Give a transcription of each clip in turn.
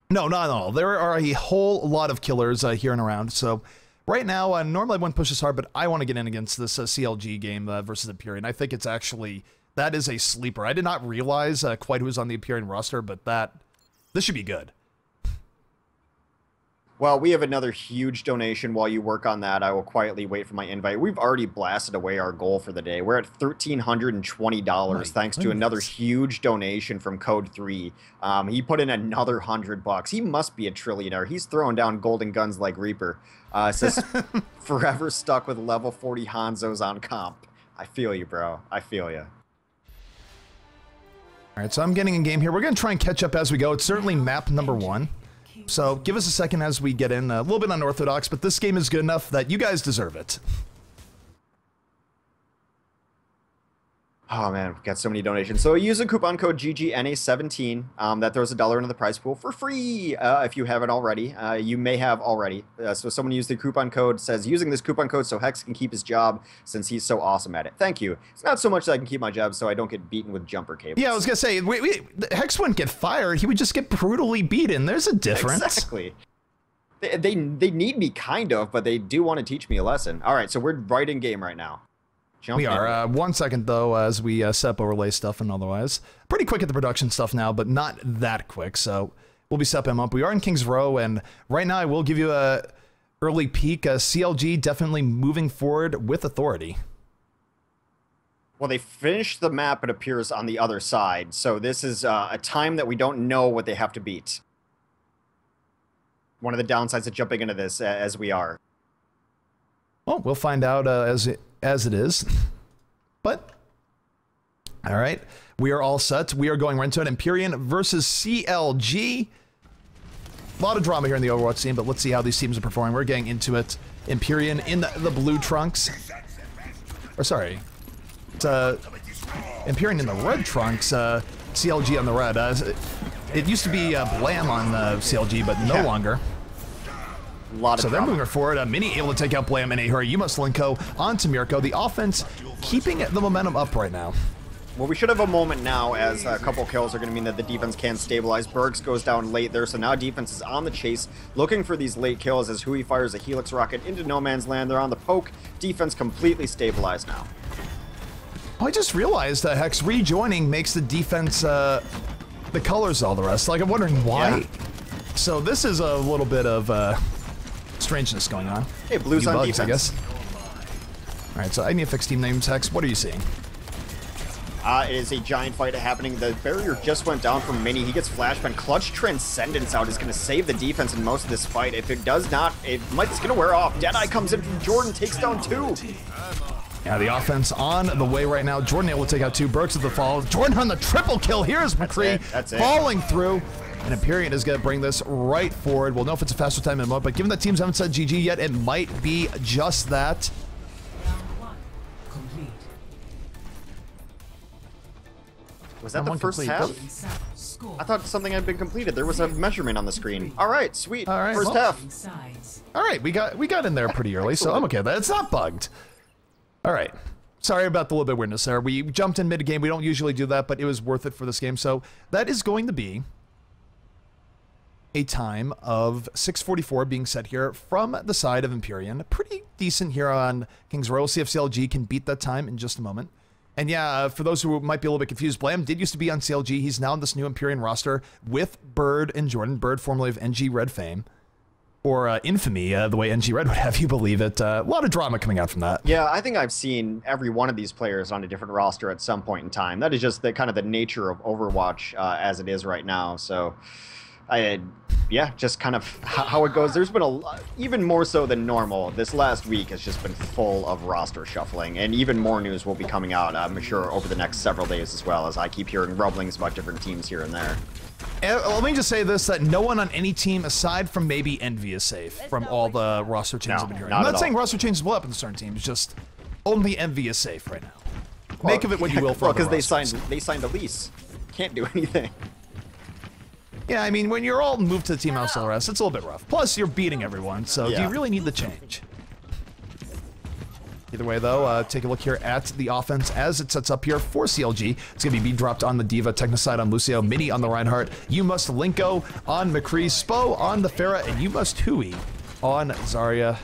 No, not at all. There are a whole lot of killers here and around. So right now, normally I wouldn't push this hard, but I want to get in against this CLG game versus Empyrean. I think it's actually, that is a sleeper. I did not realize quite who was on the Empyrean roster, but this should be good. Well, we have another huge donation. While you work on that, I will quietly wait for my invite. We've already blasted away our goal for the day. We're at $1,320 thanks to another huge donation from Code 3. He put in another $100. He must be a trillionaire. He's throwing down golden guns like Reaper. Says, forever stuck with level 40 Hanzos on comp. I feel you, bro. I feel you. All right, so I'm getting in game here. We're going to try and catch up as we go. It's certainly map number 1. So give us a second as we get in. A little bit unorthodox, but this game is good enough that you guys deserve it. Oh man, we've got so many donations. So use the coupon code GGNA17. That throws $1 into the prize pool for free if you haven't already. You may have already. So someone used the coupon code, says using this coupon code so Hex can keep his job since he's so awesome at it. Thank you. It's not so much that I can keep my job so I don't get beaten with jumper cables. Yeah, I was going to say, Hex wouldn't get fired. He would just get brutally beaten. There's a difference. Exactly. They need me kind of, but they do want to teach me a lesson. All right, so we're right in game right now. We are. 1 second, though, as we set up overlay stuff and otherwise. Pretty quick at the production stuff now, but not that quick, so we'll be stepping him up. We are in King's Row, and right now I will give you a early peek. CLG definitely moving forward with authority. Well, they finished the map, it appears, on the other side, so this is a time that we don't know what they have to beat. One of the downsides of jumping into this, as we are. Well, we'll find out as it is. But, all right, we are all set. We are going right into it. Empyrean versus CLG. A lot of drama here in the Overwatch scene, but let's see how these teams are performing. We're getting into it. Empyrean in the blue trunks. Or sorry, it's Empyrean in the red trunks. CLG on the red. It used to be Blam on CLG, but no longer. So they're moving forward. Mini able to take out Blam in a hurry. Yuma Slinko onto Mirko. The offense keeping the momentum up right now. Well, we should have a moment now, as a couple kills are going to mean that the defense can stabilize. Bergs goes down late there, so now defense is on the chase, looking for these late kills as Hui fires a Helix rocket into no man's land. They're on the poke. Defense completely stabilized now. Oh, I just realized that Hex rejoining makes the defense the colors all the rest. Like, I'm wondering why. Yeah. So this is a little bit of strangeness going on. Hey, blues on defense, I guess. All right, so I need to fix team names. Hex, what are you seeing? It is a giant fight happening. The barrier just went down from Mini. He gets flashbang. Clutch Transcendence out is going to save the defense in most of this fight. If it does not, it's going to wear off. Deadeye comes in from Jordan, takes down 2. Yeah, the offense on the way right now. Jordan able to take out 2. Burks at the fall. Jordan on the triple kill. Here's McCree falling through. And Empyrean is going to bring this right forward. We'll know if it's a faster time in a moment, but given that teams haven't said GG yet, it might be just that. Was that the first half? I thought something had been completed. There was a measurement on the screen. All right, sweet. All right, first half. All right, we got in there pretty early, so I'm okay with that. It's not bugged. All right. Sorry about the little bit of weirdness there. We jumped in mid-game. We don't usually do that, but it was worth it for this game. So that is going to be a time of 6:44 being set here from the side of Empyrean. Pretty decent here on King's Row. See if CLG can beat that time in just a moment. And yeah, for those who might be a little bit confused, Blam did used to be on CLG. He's now on this new Empyrean roster with Bird and Jordan. Bird, formerly of NG Red fame. Or infamy, the way NG Red would have you believe it. A lot of drama coming out from that. Yeah, I think I've seen every one of these players on a different roster at some point in time. That is just the kind of the nature of Overwatch as it is right now. So, yeah, just kind of how it goes. There's been a lot, even more so than normal. This last week has just been full of roster shuffling, and even more news will be coming out, I'm sure, over the next several days as well, as I keep hearing rumblings about different teams here and there. And let me just say this, that no one on any team, aside from maybe Envy, is safe from all the roster changes I've been hearing. I'm not saying roster changes will happen to certain teams, just only Envy is safe right now. Well, make of it what you will for because they signed a lease. Can't do anything. Yeah, I mean, when you're all moved to the team house and all the rest, it's a little bit rough. Plus, you're beating everyone, so do you really need the change? Either way, though, take a look here at the offense as it sets up here for CLG. It's going to be dropped on the D.Va, Technocide on Lucio, Mini on the Reinhardt, You Must Linko on McCree, Spo on the Pharah, and You Must Hui on Zarya.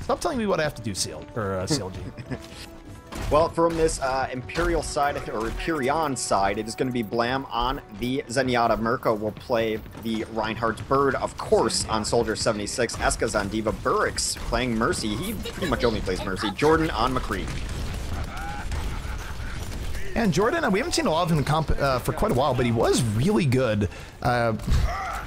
Stop telling me what I have to do, CLG. Well, from this Imperial side, or Empyrean side, it is going to be Blam on the Zenyatta. Mirko will play the Reinhardt's Bird, of course, on Soldier 76. Eska's on D.Va. Burix playing Mercy. He pretty much only plays Mercy. Jordan on McCree. And Jordan, we haven't seen a lot of him in comp for quite a while, but he was really good.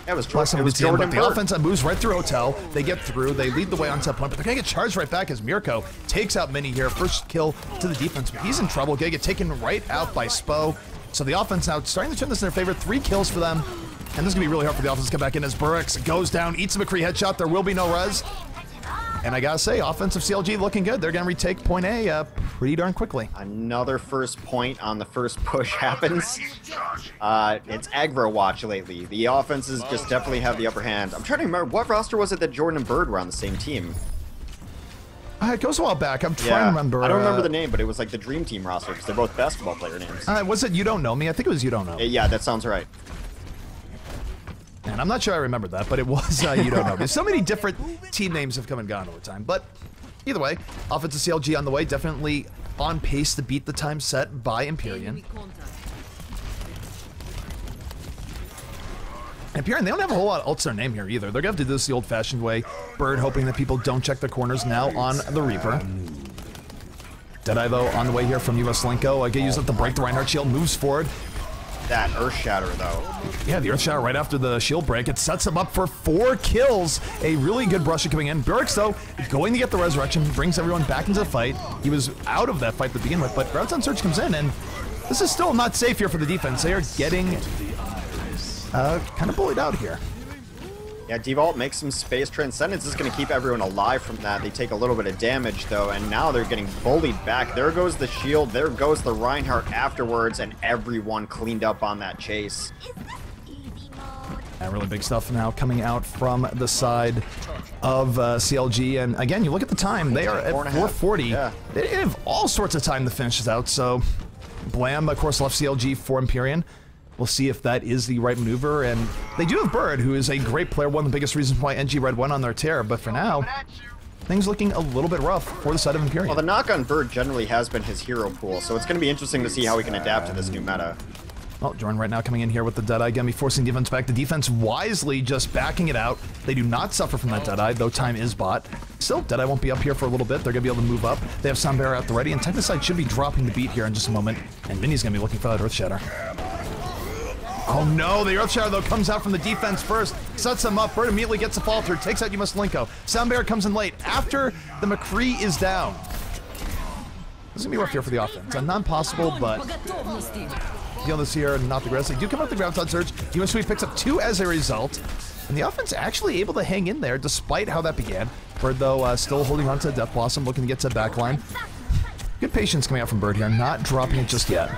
It was Jordan. Jordan. But the offense moves right through Hotel. They get through. They lead the way onto that point, but they're going to get charged right back as Mirko takes out Mini here. First kill to the defense, but he's in trouble. Going to get taken right out by Spo. So the offense now starting to turn this in their favor. 3 kills for them. And this is going to be really hard for the offense to come back in as Burix goes down, eats a McCree headshot. There will be no res. And I gotta say, offensive CLG looking good. They're gonna retake point A pretty darn quickly. Another first point on the first push happens. It's aggro watch lately. The offenses just definitely have the upper hand. I'm trying to remember, what roster was it that Jordan and Bird were on the same team? It goes a while back. I'm trying to remember. I don't remember the name, but it was like the Dream Team roster because they're both basketball player names. Was it You Don't Know Me? I think it was You Don't Know. Yeah, that sounds right. And I'm not sure I remember that, but it was You Don't Know. There's so many different team names have come and gone over time. But either way, offensive CLG on the way, definitely on pace to beat the time set by Empyrean. Empyrean, they don't have a whole lot of ults their name here either. They're going to have to do this the old-fashioned way. Bird hoping that people don't check their corners now on the Reaper. Deadeye, though, on the way here from US Linko. Get used up to break the Reinhardt shield, moves forward. That Earth Shatter, though. Yeah, the Earth Shatter right after the shield break. It sets him up for 4 kills. A really good brush coming in. Burix, though, going to get the resurrection, brings everyone back into the fight. He was out of that fight to begin with, but Routes on Search comes in, and this is still not safe here for the defense. They are getting kind of bullied out here. Yeah, D-Vault makes some space. Transcendence is going to keep everyone alive from that. They take a little bit of damage, though, and now they're getting bullied back. There goes the shield. There goes the Reinhardt afterwards, and everyone cleaned up on that chase. Really big stuff now coming out from the side of CLG. And again, you look at the time. They are at 4:40. Yeah. They have all sorts of time to finish this out. So Blam, of course, left CLG for Empyrean. We'll see if that is the right maneuver, and they do have Bird, who is a great player, one of the biggest reasons why NG Red went on their tear, but for now, things looking a little bit rough for the side of Empyrean. Well, the knock on Bird generally has been his hero pool, so it's going to be interesting to see how he can adapt to this new meta. Well, Jordan right now coming in here with the Deadeye, going to be forcing defense back. The defense wisely just backing it out. They do not suffer from that Deadeye, though time is bought. Still, Deadeye won't be up here for a little bit. They're going to be able to move up. They have Soundbearer out the ready, and Technocide should be dropping the beat here in just a moment, and Mini's going to be looking for that Earth Shatter. Oh no, the Earth Shatter, though, comes out from the defense first, sets him up. Bird immediately gets a fall through, takes out You Must Linko. Soundbearer comes in late after the McCree is down. This is going to be rough here for the offense. Not impossible, but deal this here, not the grass. They do come up the ground on Search. You Must Sweep picks up 2 as a result. And the offense actually able to hang in there despite how that began. Bird, though, still holding on to Death Blossom, looking to get to the backline. Good patience coming out from Bird here, not dropping it just yet.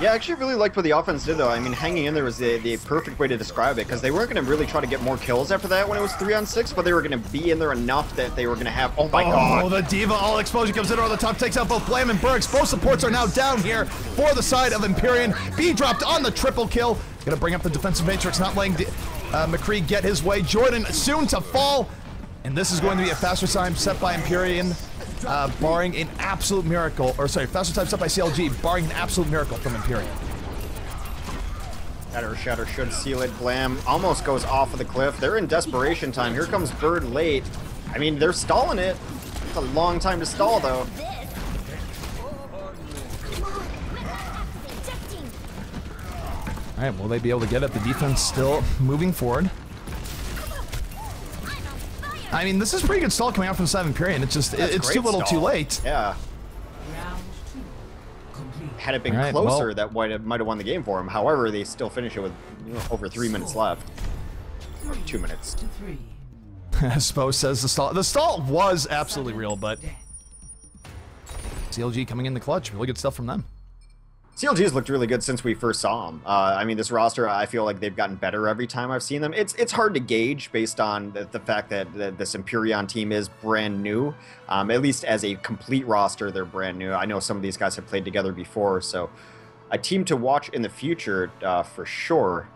Yeah, I actually really liked what the offense did, though. I mean, hanging in there was the perfect way to describe it, because they weren't going to really try to get more kills after that when it was 3-on-6, but they were going to be in there enough that they were going to have... Oh my god! Oh, the D.Va all explosion comes in over the top, takes out both Blam and Burix. Both supports are now down here for the side of Empyrean. B dropped on the triple kill. Going to bring up the defensive matrix, not letting McCree get his way. Jordan soon to fall, and this is going to be a faster time set by Empyrean. Barring an absolute miracle, or sorry, faster time set by CLG, barring an absolute miracle from Empyrean. That Earth Shatter should seal it. Blam almost goes off of the cliff. They're in desperation time. Here comes Bird late. I mean, they're stalling it. It's a long time to stall, though. All right, will they be able to get it? The defense still moving forward. I mean, this is pretty good stall coming out from the side of Empyrean. It's just, it's too little too late. Yeah. Had it been closer, that might have won the game for him. However, they still finish it with over 3 minutes left. Or 2 minutes. Spo says the stall was absolutely real, but CLG coming in the clutch. Really good stuff from them. CLG's looked really good since we first saw them. I mean, this roster, I feel like they've gotten better every time I've seen them. It's hard to gauge based on the fact that this Empyrean team is brand new. At least as a complete roster, they're brand new. I know some of these guys have played together before, so a team to watch in the future for sure.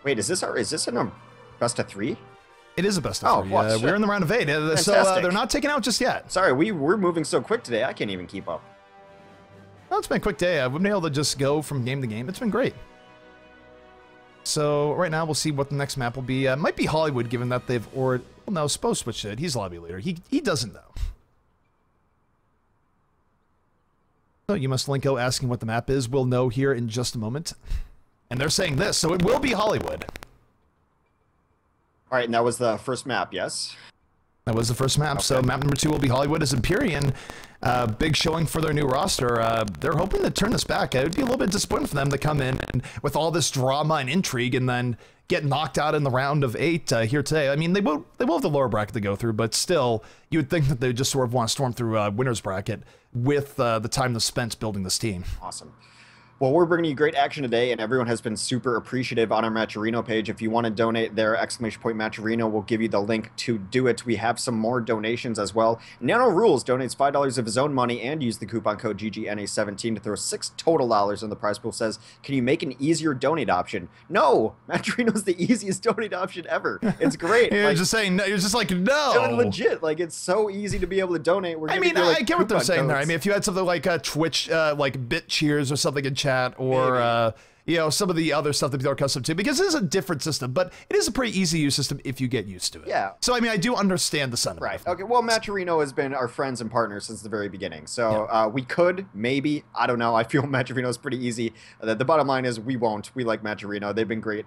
Wait, is this in a best of 3? It is a best of 3. We're in the round of 8, so they're not taken out just yet. Sorry, we're moving so quick today, I can't even keep up. Well, it's been a quick day. We've been able to just go from game to game. It's been great. So right now we'll see what the next map will be. Might be Hollywood, given that they've already... Well, no, Spo switched it. He's lobby leader. He doesn't know. So you must Linko asking what the map is. We'll know here in just a moment. And they're saying this, so it will be Hollywood. All right, and that was the first map, yes? That was the first map, okay. So map number 2 will be Hollywood as Empyrean. Big showing for their new roster. They're hoping to turn this back. It would be a little bit disappointing for them to come in and with all this drama and intrigue and then get knocked out in the round of 8 here today. I mean, they will have the lower bracket to go through, but still, you would think that they would just sort of want to storm through winner's bracket with the time they've spent building this team. Awesome. Well, we're bringing you great action today, and everyone has been super appreciative on our Matcherino page. If you want to donate there, !Matcherino will give you the link to do it. We have some more donations as well. Nano Rules donates $5 of his own money and use the coupon code GGNA17 to throw $6 total in the prize pool. Says, can you make an easier donate option? No! Matcherino's the easiest donate option ever. It's great. You're just saying, no, you're just like, no! Legit, like, it's so easy to be able to donate. I mean, I get what they're saying there. I mean, if you had something like Twitch, like Bit Cheers or something in chat, or you know, some of the other stuff that people are accustomed to, because it is a different system, but it is a pretty easy to use system if you get used to it. Yeah. So I mean, I do understand the sentiment. Right. Okay. Well, Matcherino has been our friends and partners since the very beginning, so we could maybe, I don't know. I feel Matcherino is pretty easy. The bottom line is we won't. We like Matcherino. They've been great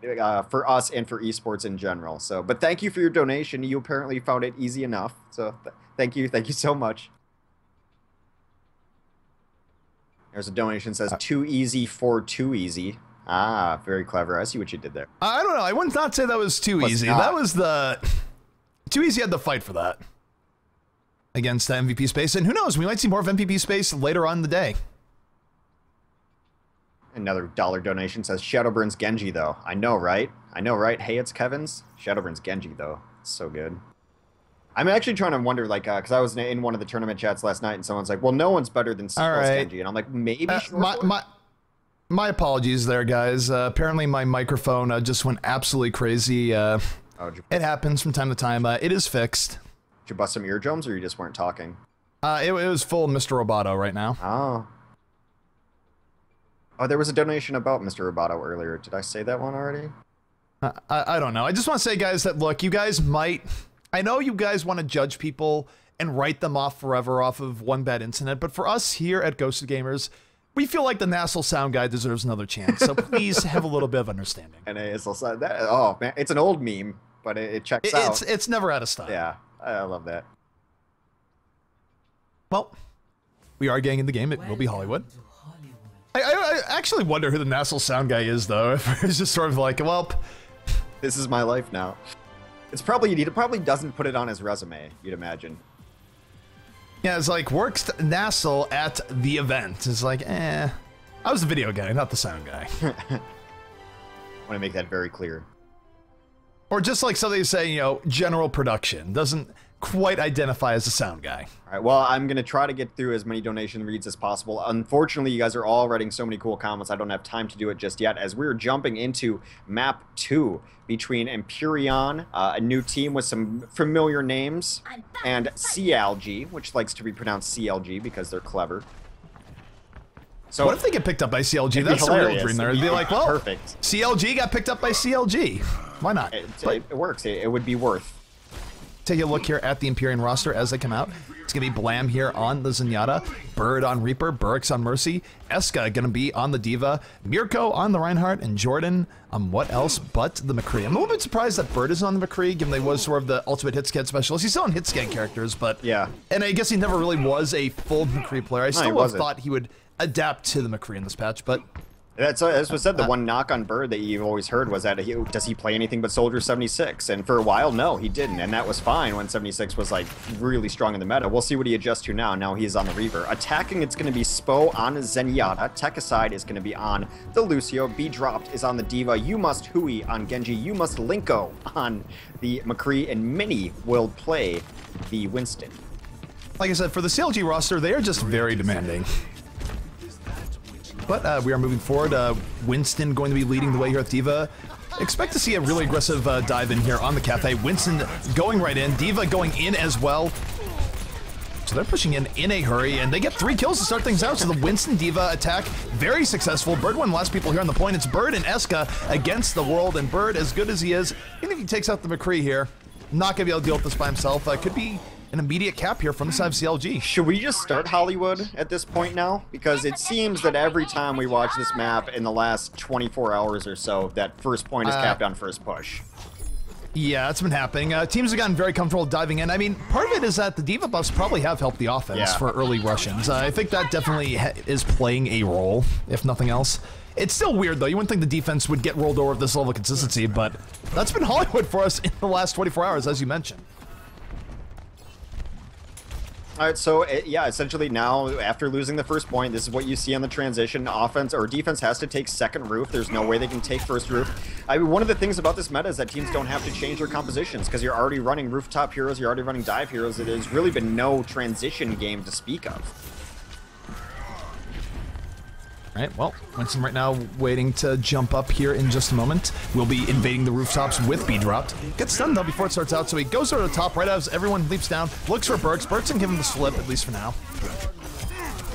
for us and for esports in general. So, but thank you for your donation. You apparently found it easy enough. So thank you so much. There's a donation that says too easy for too easy. Ah, very clever. I see what you did there. I don't know. I would not say that was too easy. That was too easy had to fight for that against the MVP space. And who knows? We might see more of MVP space later on in the day. Another dollar donation says Shadowburn's Genji though. I know, right? I know, right? Hey, it's Kevin's. Shadowburn's Genji though. It's so good. I'm actually trying to wonder, like, because I was in one of the tournament chats last night, and someone's like, "Well, no one's better than Genji," and I'm like, "Maybe." My apologies, there, guys. Apparently, my microphone just went absolutely crazy. It happens from time to time. It is fixed. Did you bust some eardrums, or you just weren't talking? It was full Mr. Roboto right now. Oh. Oh, there was a donation about Mr. Roboto earlier. Did I say that one already? I don't know. I just want to say, guys, that look, you guys might. I know you guys want to judge people and write them off forever off of one bad incident, but for us here at GosuGamers, we feel like the Nassau sound guy deserves another chance, so please have a little bit of understanding. And oh man, it's an old meme, but it checks out. It's never out of style. Yeah, I love that. Well, we are getting in the game. It will be Hollywood. I actually wonder who the Nassau sound guy is, though. If it's just sort of like, well, this is my life now. It's probably, he probably doesn't put it on his resume, you'd imagine. Yeah, it's like, works Nassau at the event. It's like, I was the video guy, not the sound guy. I want to make that very clear. Or just like something saying, you know, general production. Doesn't quite identify as a sound guy. All right, well, I'm going to try to get through as many donation reads as possible. Unfortunately, you guys are all writing so many cool comments, I don't have time to do it just yet, as we're jumping into map 2 between Empyrean, a new team with some familiar names, and Algae, which likes to be pronounced CLG because they're clever. So what if they get picked up by CLG? That's a real dream there. It'd be like, well, perfect. CLG got picked up by CLG. Why not? It works. It would be worth. Take a look here at the Empyrean roster as they come out. It's going to be Blam here on the Zenyatta, Bird on Reaper, Burks on Mercy, Eska going to be on the Diva, Mirko on the Reinhardt, and Jordan on what else but the McCree. I'm a little bit surprised that Bird is on the McCree, given they was sort of the ultimate hit scan specialist. He's still on hit scan characters, but yeah. And I guess he never really was a full McCree player. I still would have thought he would adapt to the McCree in this patch, but That's what said. The one knock on Bird that you've always heard was that does he play anything but Soldier 76? And for a while, no, he didn't. And that was fine when 76 was like really strong in the meta. We'll see what he adjusts to now. Now he's on the Reaver. Attacking, it's going to be Spo on Zenyatta. Tech aside is going to be on the Lucio. B dropped is on the D.Va. You must Hui on Genji. You must Linko on the McCree. And Mini will play the Winston. Like I said, for the CLG roster, they are just very demanding. But we are moving forward. Winston going to be leading the way here at D.Va. Expect to see a really aggressive dive in here on the Cafe. Winston going right in. D.Va going in as well. So they're pushing in a hurry, and they get 3 kills to start things out. So the Winston D.Va attack, very successful. Bird, one of the last people here on the point. It's Bird and Eska against the world, and Bird, as good as he is, even if he takes out the McCree here, not going to be able to deal with this by himself. Could be an immediate cap here from the side of CLG. Should we just start Hollywood at this point now? Because it seems that every time we watch this map in the last 24 hours or so, that first point is capped on first push. Yeah, it's been happening. Teams have gotten very comfortable diving in. I mean, part of it is that the D.Va buffs probably have helped the offense for early Russians. I think that definitely is playing a role, if nothing else. It's still weird, though. You wouldn't think the defense would get rolled over with this level of consistency, but that's been Hollywood for us in the last 24 hours, as you mentioned. All right, so yeah, essentially now, after losing the first point, this is what you see on the transition. Offense or defense has to take second roof. There's no way they can take first roof. I mean, one of the things about this meta is that teams don't have to change their compositions because you're already running rooftop heroes, you're already running dive heroes. It has really been no transition game to speak of. All right, well, Winston right now waiting to jump up here in just a moment. We'll be invading the rooftops with B dropped. Gets stunned though before it starts out, so he goes over the top right as everyone leaps down, looks for Burks. Burks can give him the slip, at least for now.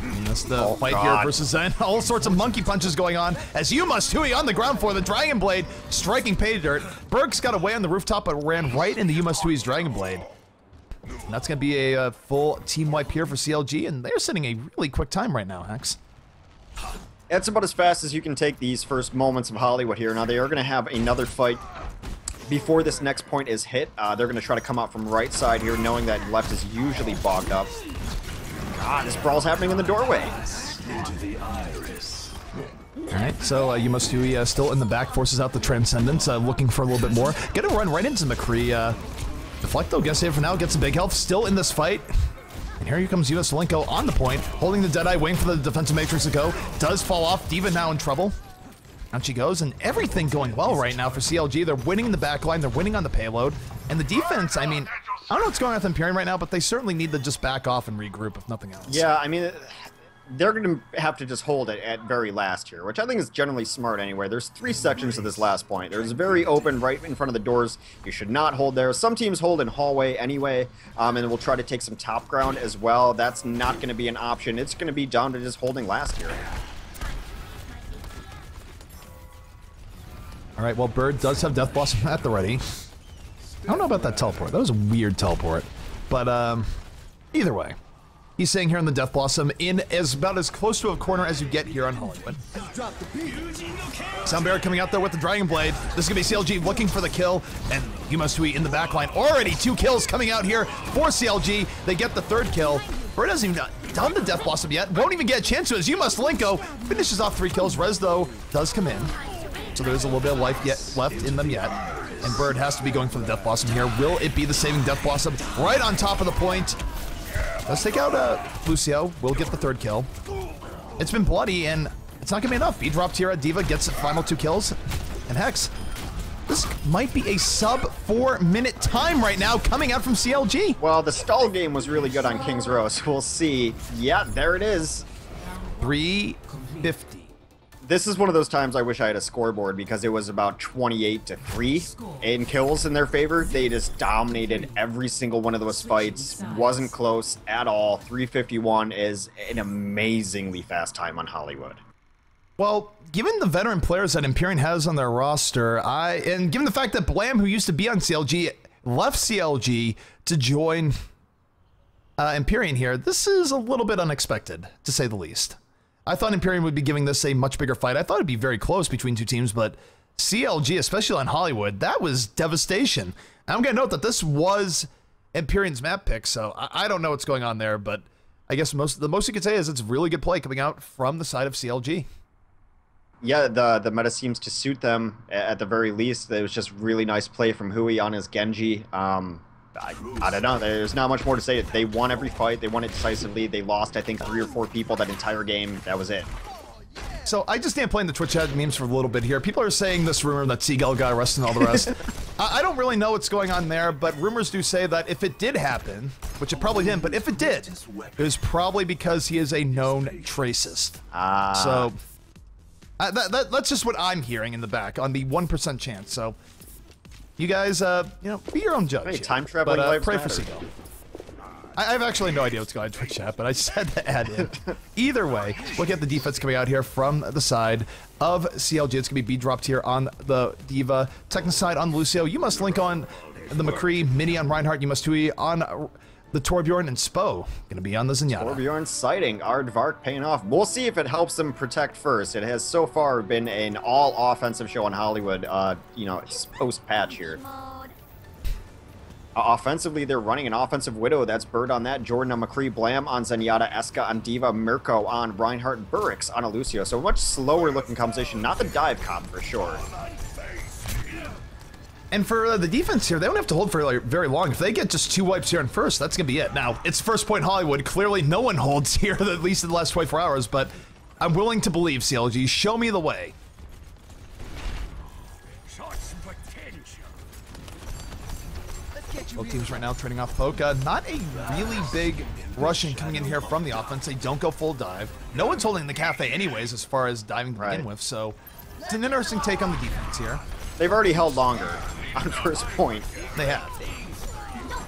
And that's the fight here versus Zen. All sorts of monkey punches going on as you must Hui on the ground floor. The Dragon Blade striking pay dirt. Burks got away on the rooftop but ran right into you must Hui's Dragon Blade. And that's going to be a full team wipe here for CLG, and they're sitting a really quick time right now, Hex. It's about as fast as you can take these first moments of Hollywood here. Now, they are going to have another fight before this next point is hit. They're going to try to come out from right side here, knowing that left is usually bogged up. God, this brawl's happening in the doorway. Alright, so you must do still in the back, forces out the Transcendence, looking for a little bit more. Gonna run right into McCree. Deflect though, gets saved for now, gets a big health, still in this fight. And here comes US Linko on the point, holding the Deadeye, waiting for the defensive matrix to go. Does fall off, D.Va now in trouble. Out she goes, and everything going well right now for CLG. They're winning in the backline, they're winning on the payload. And the defense, I mean, I don't know what's going on with Empyrean right now, but they certainly need to just back off and regroup, if nothing else. Yeah, I mean, they're going to have to just hold it at very last here, which I think is generally smart anyway. There's 3 sections to this last point. There's very open right in front of the doors. You should not hold there. Some teams hold in hallway anyway, and we'll try to take some top ground as well. That's not going to be an option. It's going to be down to just holding last here. All right, well, Bird does have Death Blossom at the ready. I don't know about that teleport. That was a weird teleport. But either way, he's staying here in the Death Blossom in about as close to a corner as you get here on Hollywood. Soundbearer coming out there with the Dragon Blade. This is going to be CLG looking for the kill, and Yumasui in the backline. Already 2 kills coming out here for CLG. They get the 3rd kill. Bird hasn't even done the Death Blossom yet. Won't even get a chance to as You Must Linko finishes off 3 kills. Rez, though, does come in. So there's a little bit of life left in them yet. And Bird has to be going for the Death Blossom here. Will it be the saving Death Blossom right on top of the point? Let's take out Lucio. We'll get the 3rd kill. It's been bloody, and it's not going to be enough. He dropped here at D.Va, gets the final 2 kills. And Hex, this might be a sub-4-minute time right now coming out from CLG. Well, the stall game was really good on King's Row, so we'll see. Yeah, there it is. 350. This is one of those times I wish I had a scoreboard because it was about 28-3 in kills in their favor. They just dominated every single one of those fights. Wasn't close at all. 351 is an amazingly fast time on Hollywood. Well, given the veteran players that Empyrean has on their roster, and given the fact that Blam, who used to be on CLG, left CLG to join Empyrean here, this is a little bit unexpected, to say the least. I thought Empyrean would be giving this a much bigger fight. I thought it'd be very close between 2 teams, but CLG, especially on Hollywood, that was devastation. I'm going to note that this was Empyrean's map pick, so I don't know what's going on there, but I guess the most you could say is it's really good play coming out from the side of CLG. Yeah, the meta seems to suit them at the very least. It was just really nice play from Hui on his Genji. I don't know. There's not much more to say. They won every fight. They won it decisively. They lost, I think, 3 or 4 people that entire game. That was it. So I just stand playing the Twitch chat memes for a little bit here. People are saying this rumor that Seagull got arrested and all the rest. I don't really know what's going on there, but rumors do say that if it did happen, which it probably didn't, but if it did, it was probably because he is a known tracist. So that's just what I'm hearing in the back on the 1% chance. So you guys, you know, be your own judge. Hey, here. time traveling but, lives pray matter. for Seagull. I have actually no idea what's going on in Twitch chat, but I said to add in. Either way, look at the defense coming out here from the side of CLG. It's going to be B-dropped here on the Diva. Technicide on Lucio. You must link on the McCree. Mini on Reinhardt. You must Hui on the Torbjorn. And Spo going to be on the Zenyatta. Torbjorn sighting. Aardvark paying off. We'll see if it helps them protect first. It has so far been an all-offensive show in Hollywood, you know, post-patch here. Offensively, they're running an offensive Widow. That's Bird on that. Jordan on McCree. Blam on Zenyatta. Eska on Diva. Mirko on Reinhardt. Burrix on Lucio. So a much slower looking composition. Not the dive comp for sure. And for the defense here, they don't have to hold for like, very long. If they get just 2 wipes here in first, that's going to be it. Now, it's first point Hollywood. Clearly, no one holds here, at least in the last 24 hours. But I'm willing to believe, CLG. Show me the way. Both teams right now trading off poke. Not a really big Russian coming in here from the offense. They don't go full dive. No one's holding the cafe anyways as far as diving to begin with, so it's an interesting take on the defense here. They've already held longer on first point. They have.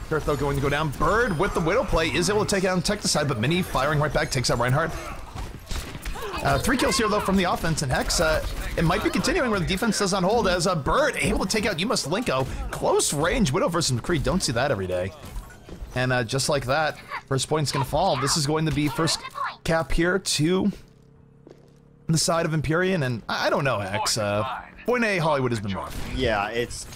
Kurt, though, going to go down. Bird with the Widow play is able to take out Technicide, but Mini firing right back takes out Reinhardt. 3 kills here, though, from the offense, and Hex, it might be continuing where the defense does not hold as Bird able to take out You Must Linko. Close range Widow versus McCree. Don't see that every day. And just like that, first point's going to fall. This is going to be first cap here to the side of Empyrean, and I don't know, Hex. Point A, Hollywood has been rough. Yeah, it's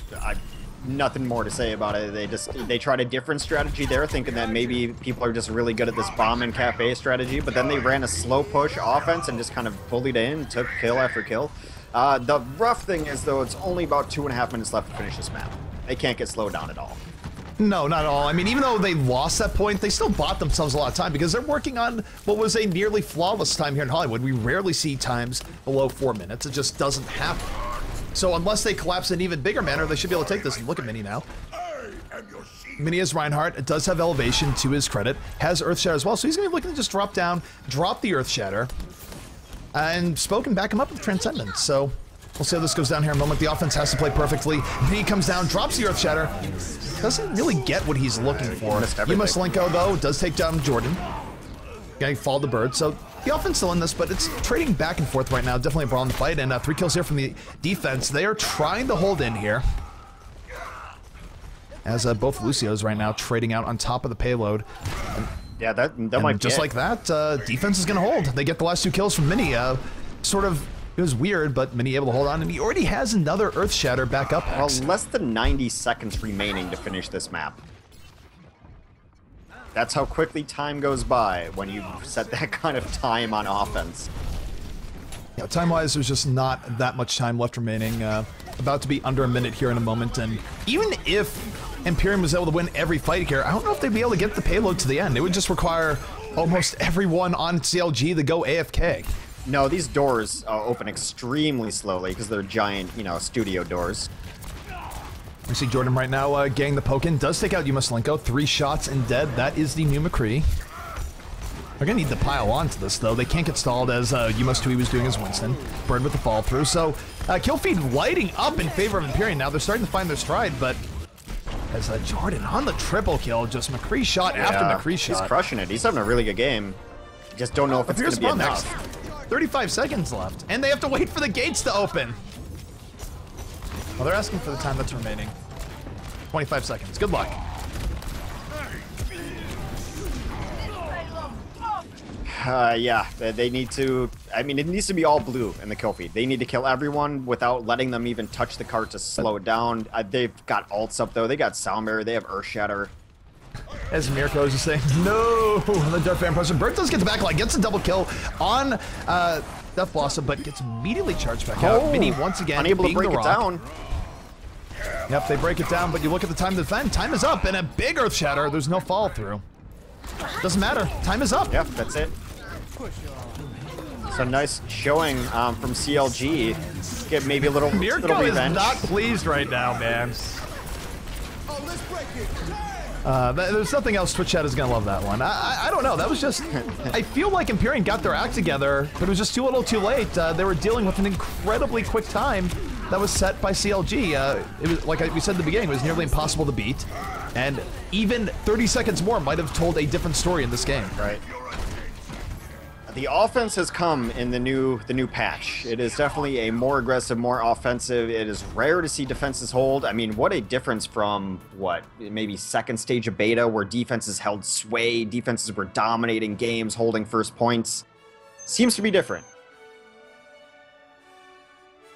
nothing more to say about it. They tried a different strategy there, thinking that maybe people are just really good at this bomb and cafe strategy, but then they ran a slow push offense and just kind of bullied in, took kill after kill. The rough thing is, though, it's only about 2.5 minutes left to finish this map. They can't get slowed down at all. No, not at all. I mean, even though they lost that point, they still bought themselves a lot of time because they're working on what was a nearly flawless time here in Hollywood. We rarely see times below 4 minutes. It just doesn't happen. So unless they collapse in an even bigger manner, they should be able to take this. And look at Mini now. Mini is Reinhardt. It does have elevation to his credit. Has Earth Shatter as well. So he's going to be looking to just drop down, drop the Earth Shatter. And Spoke can back him up with Transcendence. So we'll see how this goes down here in a moment. The offense has to play perfectly. Mini comes down, drops the Earth Shatter. Doesn't really get what he's looking for. You Must Linko, though, does take down Jordan. Okay, fall the Bird. So the offense still in this, but it's trading back and forth right now. Definitely a brawl in the fight, and 3 kills here from the defense. They are trying to hold in here. As both Lucios right now trading out on top of the payload. Yeah, that might be just like that, defense is going to hold. They get the last 2 kills from Mini. Sort of, it was weird, but Mini able to hold on, and he already has another Earth Shatter back up. Well, less than 90 seconds remaining to finish this map. That's how quickly time goes by when you set that kind of time on offense. Yeah, time-wise, there's just not that much time left remaining. About to be under a minute here in a moment, and even if Empyrean was able to win every fight here, I don't know if they'd be able to get the payload to the end. It would just require almost everyone on CLG to go AFK. No, these doors open extremely slowly because they're giant, you know, studio doors. We see Jordan right now getting the poke in. Does take out You Must Linko. 3 shots and dead. That is the new McCree. They're going to need to pile on to this, though. They can't get stalled as You Must Hui was doing as Winston. Bird with the fall through. So kill feed lighting up in favor of Empyrean. Now they're starting to find their stride, but as Jordan on the triple kill, just McCree shot after McCree shot. He's crushing it. He's having a really good game. Just don't know if it's going to be enough. 35 seconds left, and they have to wait for the gates to open. Well, they're asking for the time that's remaining. 25 seconds. Good luck. Yeah, they need to... I mean, it needs to be all blue in the kill feed. They need to kill everyone without letting them even touch the cart to slow it down. They've got ults up, though. They got Sound Barrier. They have Earth Shatter. As Mirko is just saying, no! The Dark Fan Pressure. Bert does get the backline, gets a double kill on Death Blossom, but gets immediately charged back out. Mini once again unable to break the it down. Yep, they break it down, but you look at the time to defend. Time is up, and a big Earth Shatter. There's no follow through. Doesn't matter. Time is up. Yep, that's it. So nice showing from CLG. Get maybe a little revenge. Mirko is not pleased right now, man. There's nothing else Twitch chat is gonna love that one. I don't know. That was just. I feel like Empyrean got their act together, but it was just too little, too late. They were dealing with an incredibly quick time that was set by CLG. It was like we said at the beginning. It was nearly impossible to beat, and even 30 seconds more might have told a different story in this game. Right. The offense has come in the new patch. It is definitely a more aggressive, more offensive. It is rare to see defenses hold. I mean, what a difference from what, maybe second stage of beta where defenses held sway, defenses were dominating games, holding first points. Seems to be different.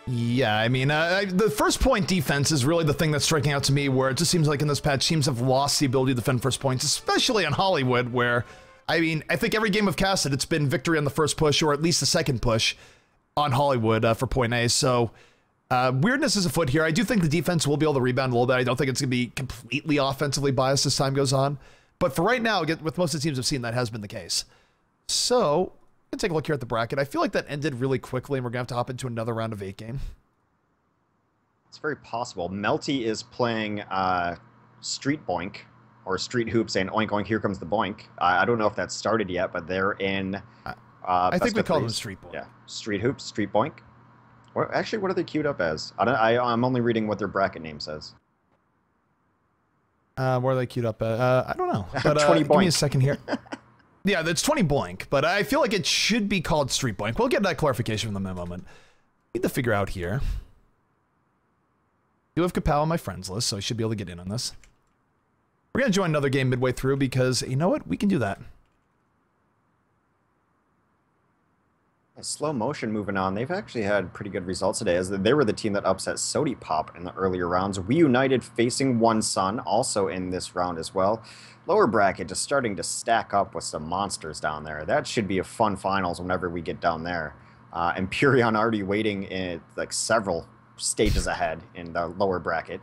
Yeah, I mean, the first point defense is really the thing that's striking out to me, where it just seems like in this patch teams have lost the ability to defend first points, especially on Hollywood, where I mean, I think every game I've casted, it's been victory on the first push, or at least the second push on Hollywood for point A. So, weirdness is afoot here. I do think the defense will be able to rebound a little bit. I don't think it's going to be completely offensively biased as time goes on. But for right now, with most of the teams I've seen, that has been the case. So, I'm going to take a look here at the bracket. I feel like that ended really quickly, and we're going to have to hop into another round of 8 game. It's very possible. Melty is playing Street Boink. Or Street Hoops and Oink Oink, here comes the Boink. I don't know if that's started yet, but they're in I think we call them Street Boink. Yeah, Street Hoops, Street Boink. Actually, what are they queued up as? I'm only reading what their bracket name says. Where are they queued up at? I don't know. But 20 give me a second here. Yeah, that's 20 Boink, but I feel like it should be called Street Boink. We'll get that clarification from them in a moment. Need to figure out here. I do have Kapow on my friends list, so I should be able to get in on this. We're going to join another game midway through because, you know what? We can do that. Slow motion moving on. They've actually had pretty good results today, as they were the team that upset Sody Pop in the earlier rounds. We United facing One Sun also in this round as well. Lower bracket just starting to stack up with some monsters down there. That should be a fun finals whenever we get down there. Empyrean already waiting in like several stages ahead in the lower bracket.